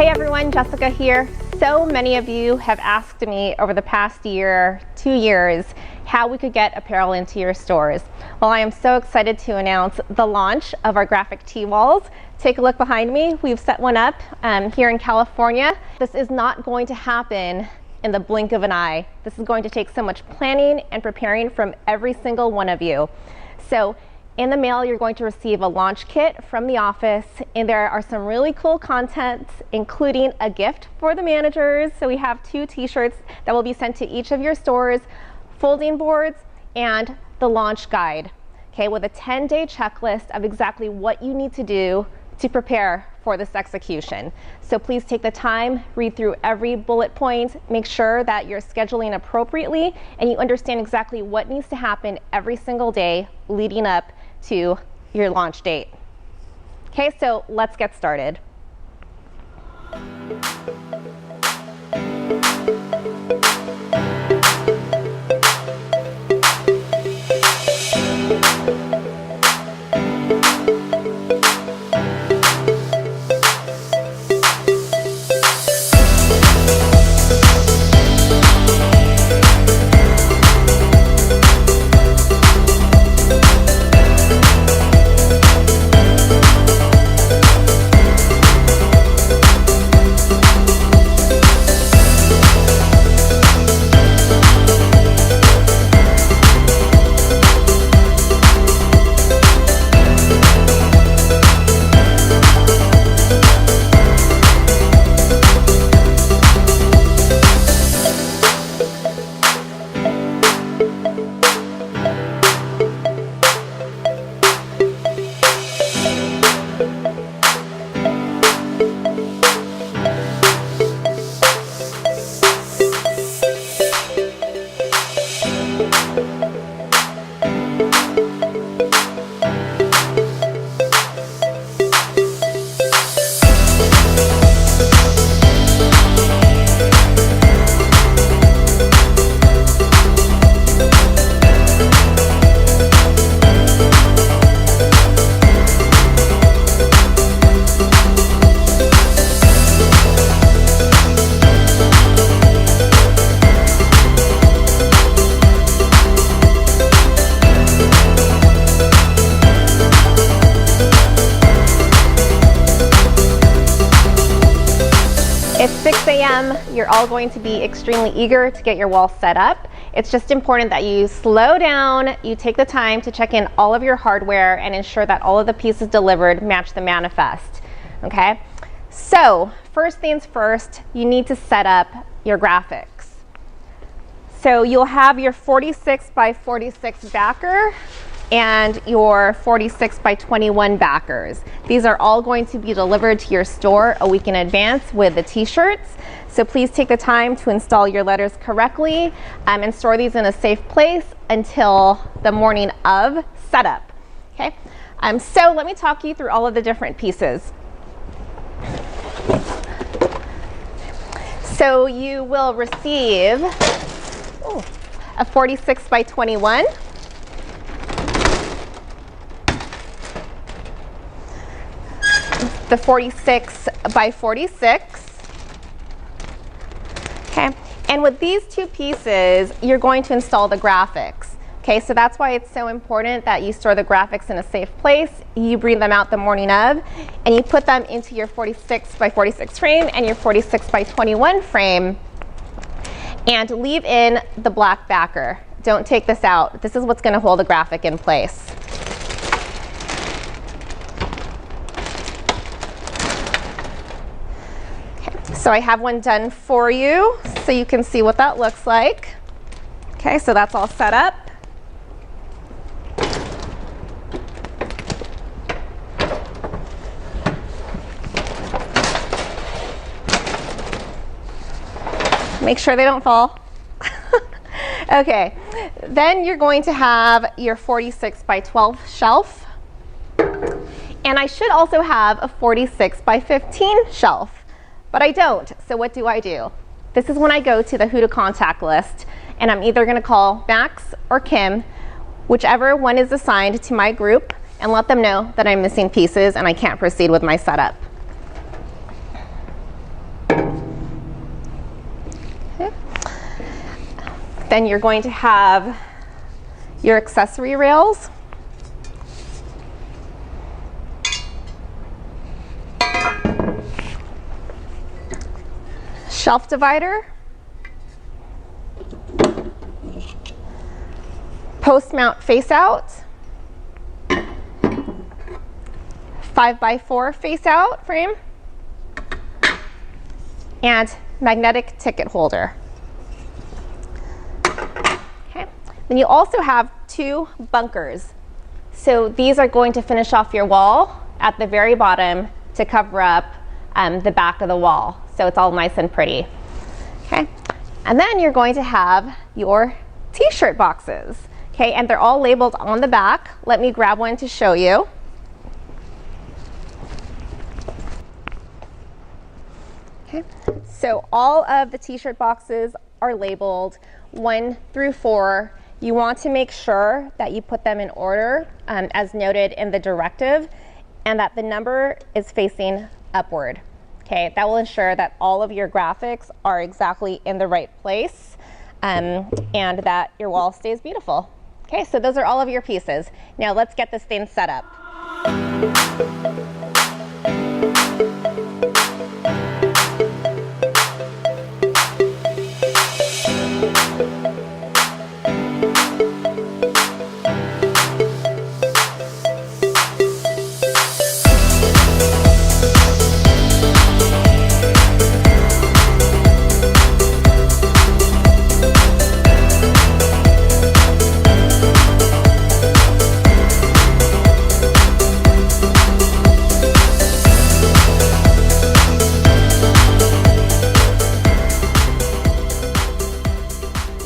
Hey everyone, Jessica here. So many of you have asked me over the past year, 2 years, how we could get apparel into your stores. Well, I am so excited to announce the launch of our graphic tee walls. Take a look behind me. We've set one up here in California. This is not going to happen in the blink of an eye. This is going to take so much planning and preparing from every single one of you. So in the mail, you're going to receive a launch kit from the office, and there are some really cool content, including a gift for the managers. So we have 2 t-shirts that will be sent to each of your stores, folding boards, and the launch guide, okay, with a 10-day checklist of exactly what you need to do to prepare for this execution. So please take the time, read through every bullet point, make sure that you're scheduling appropriately, and you understand exactly what needs to happen every single day leading up to your launch date. Okay, so let's get started. It's 6 a.m. You're all going to be extremely eager to get your wall set up. It's just important that you slow down, you take the time to check in all of your hardware and ensure that all of the pieces delivered match the manifest, okay? So, first things first, you need to set up your graphics. So you'll have your 46 by 46 backer and your 46 by 21 backers. These are all going to be delivered to your store a week in advance with the t-shirts. So please take the time to install your letters correctly and store these in a safe place until the morning of setup. Okay, so let me talk you through all of the different pieces. So you will receive a 46 by 21. The 46 by 46. Okay, and with these 2 pieces, you're going to install the graphics. Okay, so that's why it's so important that you store the graphics in a safe place. You bring them out the morning of, and you put them into your 46 by 46 frame and your 46 by 21 frame, and leave in the black backer. Don't take this out. This is what's going to hold the graphic in place. So I have one done for you so you can see what that looks like. Okay, so that's all set up. Make sure they don't fall. Okay, then you're going to have your 46 by 12 shelf. And I should also have a 46 by 15 shelf. But I don't, so what do? This is when I go to the who to contact list, and I'm either going to call Max or Kim, whichever one is assigned to my group, and let them know that I'm missing pieces and I can't proceed with my setup. Then you're going to have your accessory rails. Shelf divider. Post mount face out. 5x4 face out frame. And magnetic ticket holder. Okay. Then you also have 2 bunkers. So these are going to finish off your wall at the very bottom to cover up the back of the wall. So it's all nice and pretty. Okay. And then you're going to have your t-shirt boxes. Okay, and they're all labeled on the back. Let me grab one to show you. Okay, so all of the t-shirt boxes are labeled 1 through 4. You want to make sure that you put them in order as noted in the directive, and that the number is facing upward. Okay, that will ensure that all of your graphics are exactly in the right place and that your wall stays beautiful. Okay, so those are all of your pieces. Now let's get this thing set up.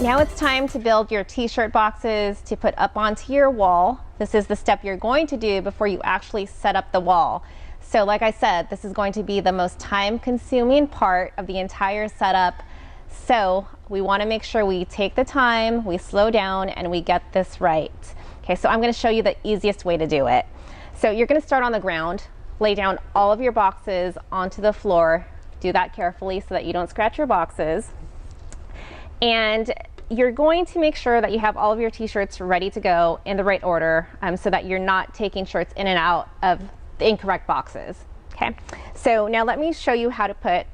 Now it's time to build your t-shirt boxes to put up onto your wall. This is the step you're going to do before you actually set up the wall. So like I said, this is going to be the most time-consuming part of the entire setup. So we want to make sure we take the time, we slow down, and we get this right. Okay, so I'm going to show you the easiest way to do it. So you're going to start on the ground, lay down all of your boxes onto the floor. Do that carefully so that you don't scratch your boxes. And you're going to make sure that you have all of your t-shirts ready to go in the right order so that you're not taking shirts in and out of the incorrect boxes. Okay, so now let me show you how to put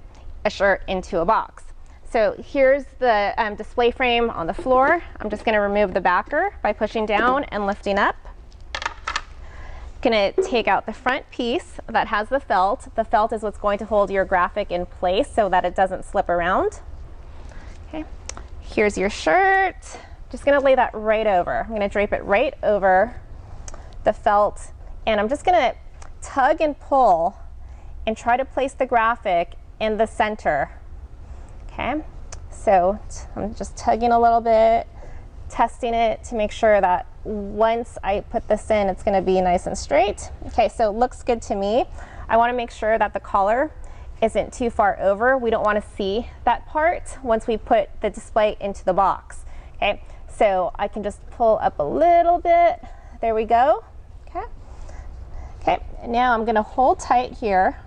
a shirt into a box. So here's the display frame on the floor. I'm just going to remove the backer by pushing down and lifting up. Going to take out the front piece that has the felt. The felt is what's going to hold your graphic in place so that it doesn't slip around. Okay. Here's your shirt. Just going to lay that right over. I'm going to drape it right over the felt, and I'm just going to tug and pull and try to place the graphic in the center. Okay, so I'm just tugging a little bit, testing it to make sure that once I put this in, it's going to be nice and straight. Okay, so it looks good to me. I want to make sure that the collar isn't too far over. We don't want to see that part once we put the display into the box. Okay, so I can just pull up a little bit. There we go. Okay. Okay, and now I'm going to hold tight here.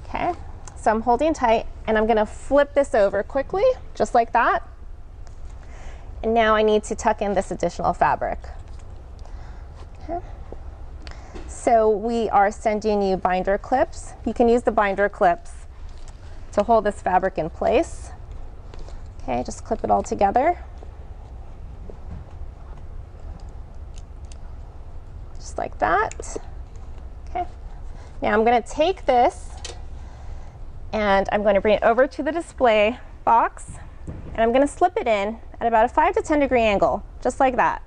Okay, so I'm holding tight and I'm going to flip this over quickly, just like that. And now I need to tuck in this additional fabric. Okay. So we are sending you binder clips. You can use the binder clips to hold this fabric in place. Okay, just clip it all together. Just like that. Okay. Now I'm going to take this and I'm going to bring it over to the display box, and I'm going to slip it in at about a 5 to 10 degree angle, just like that.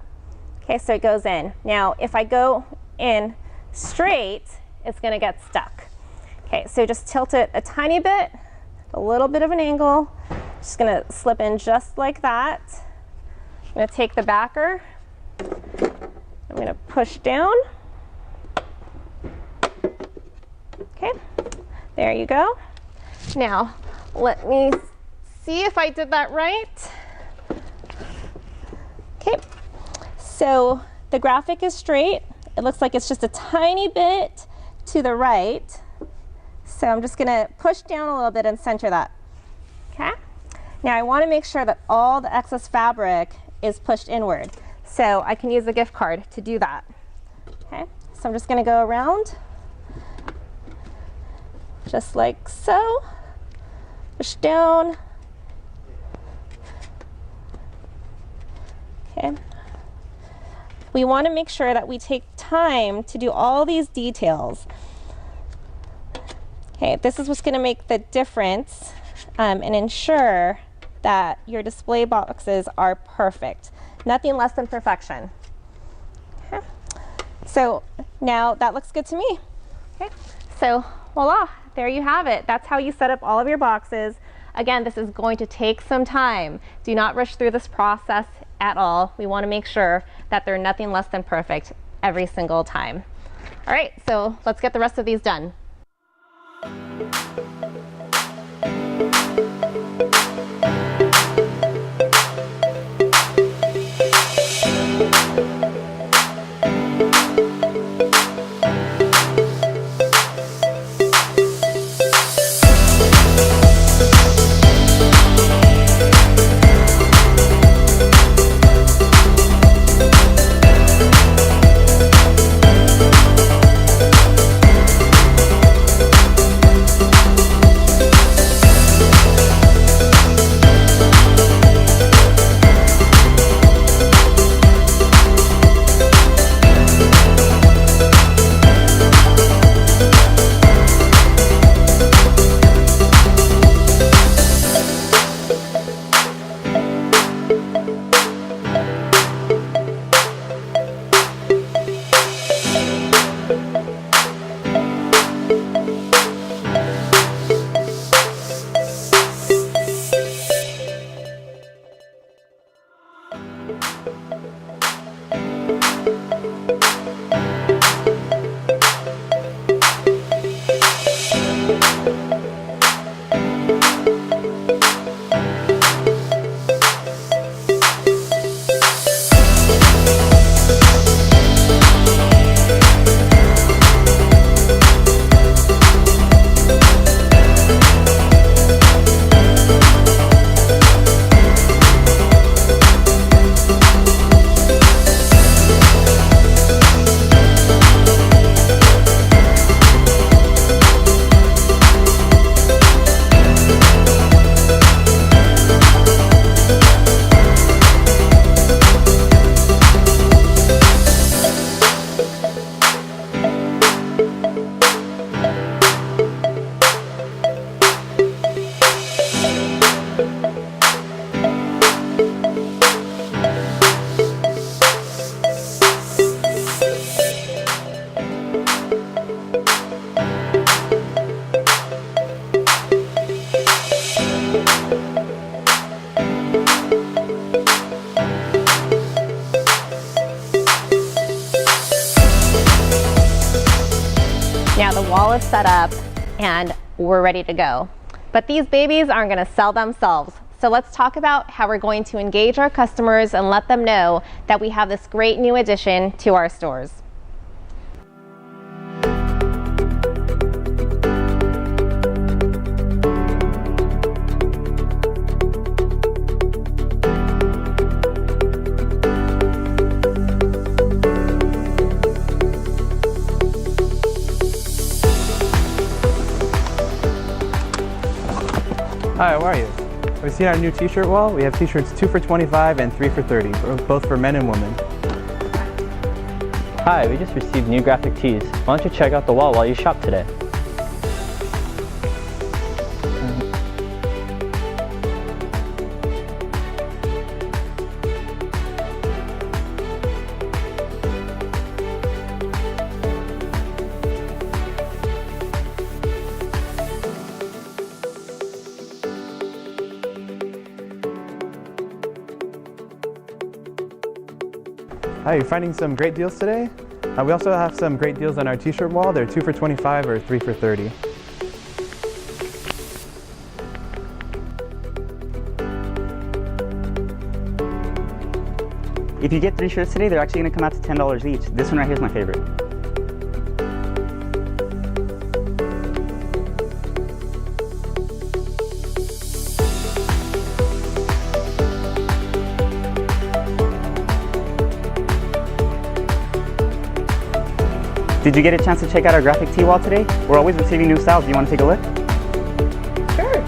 Okay, so it goes in. Now if I go in straight, it's going to get stuck. Okay, so just tilt it a tiny bit, a little bit of an angle. Just going to slip in just like that. I'm going to take the backer. I'm going to push down. Okay, there you go. Now, let me see if I did that right. Okay, so the graphic is straight. It looks like it's just a tiny bit to the right. So I'm just going to push down a little bit and center that. Okay. Now I want to make sure that all the excess fabric is pushed inward. So I can use a gift card to do that. Okay, so I'm just going to go around just like so. Push down. Okay. We want to make sure that we take time to do all these details. Okay, this is what's going to make the difference and ensure that your display boxes are perfect. Nothing less than perfection. Okay. So now that looks good to me. Okay, so voila, there you have it. That's how you set up all of your boxes. Again, this is going to take some time. Do not rush through this process at all. We want to make sure that they're nothing less than perfect every single time. All right, so let's get the rest of these done. Now the wall is set up and we're ready to go. But these babies aren't going to sell themselves. So let's talk about how we're going to engage our customers and let them know that we have this great new addition to our stores. Hi, how are you? Have you seen our new t-shirt wall? We have t-shirts 2 for $25 and 3 for $30, both for men and women. Hi, we just received new graphic tees. Why don't you check out the wall while you shop today? Hi, you're finding some great deals today? We also have some great deals on our t-shirt wall. They're 2 for $25 or 3 for $30. If you get 3 shirts today, they're actually going to come out to $10 each. This one right here is my favorite. Did you get a chance to check out our graphic tee wall today? We're always receiving new styles. Do you want to take a look? Sure.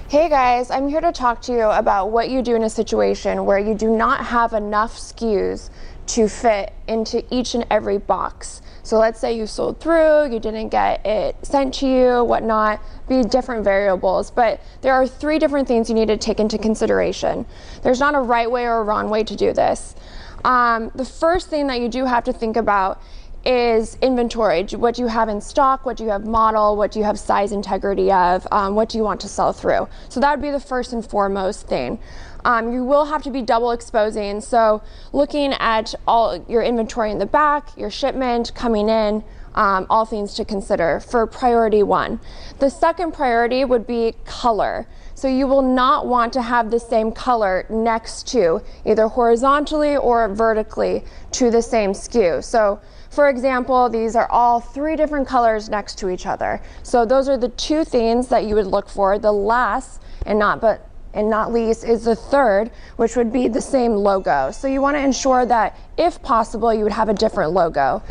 Hey guys, I'm here to talk to you about what you do in a situation where you do not have enough SKUs to fit into each and every box. So let's say you sold through, you didn't get it sent to you, whatnot, be different variables. But there are 3 different things you need to take into consideration. There's not a right way or a wrong way to do this. The first thing that you do have to think about is inventory, what you have in stock, what you have model, what you have size integrity of, what do you want to sell through. So that would be the first and foremost thing. You will have to be double exposing, so looking at all your inventory in the back, your shipment coming in, all things to consider for priority 1. The second priority would be color. So you will not want to have the same color next to, either horizontally or vertically, to the same SKU. So for example, these are all 3 different colors next to each other. So those are the 2 things that you would look for. The last, and not least, is the third, which would be the same logo. So you want to ensure that, if possible, you would have a different logo.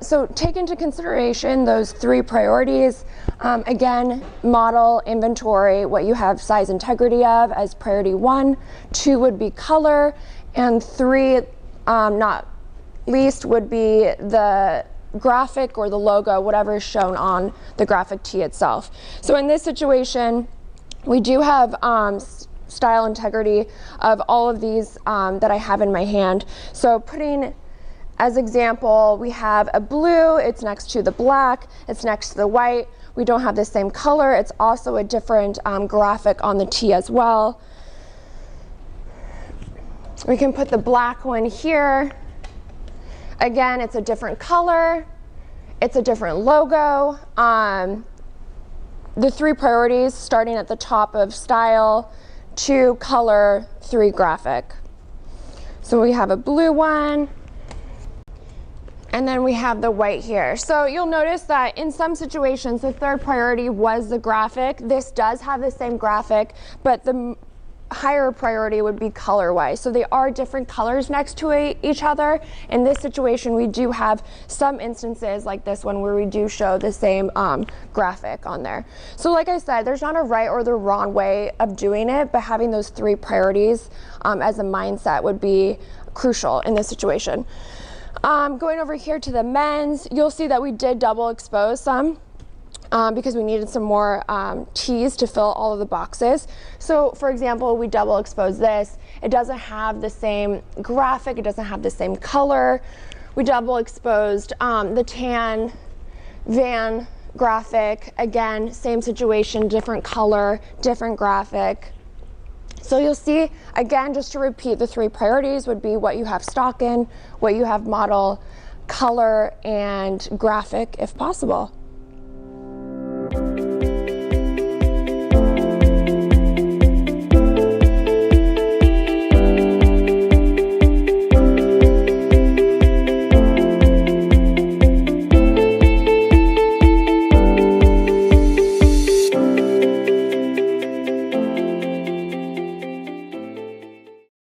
So take into consideration those 3 priorities. Again, model, inventory, what you have size integrity of as priority 1. 2 would be color, and 3, not least, would be the graphic or the logo, whatever is shown on the graphic tee itself. So in this situation, we do have style integrity of all of these that I have in my hand. So putting as example, we have a blue, it's next to the black, it's next to the white. We don't have the same color. It's also a different graphic on the tee as well. We can put the black one here. Again, it's a different color, it's a different logo. The 3 priorities, starting at the top of style, 2 color, 3 graphic. So we have a blue one, and then we have the white here. So you'll notice that in some situations, the 3rd priority was the graphic. This does have the same graphic, but the higher priority would be color-wise. So they are different colors next to each other. In this situation, we do have some instances like this one where we do show the same graphic on there. So like I said, there's not a right or the wrong way of doing it, but having those 3 priorities as a mindset would be crucial in this situation. Going over here to the men's, you'll see that we did double expose some. Because we needed some more tees to fill all of the boxes. So for example, we double expose this. It doesn't have the same graphic, it doesn't have the same color. We double exposed the tan van graphic. Again, same situation, different color, different graphic. So you'll see, again, just to repeat, the 3 priorities would be what you have stock in, what you have model, color, and graphic if possible.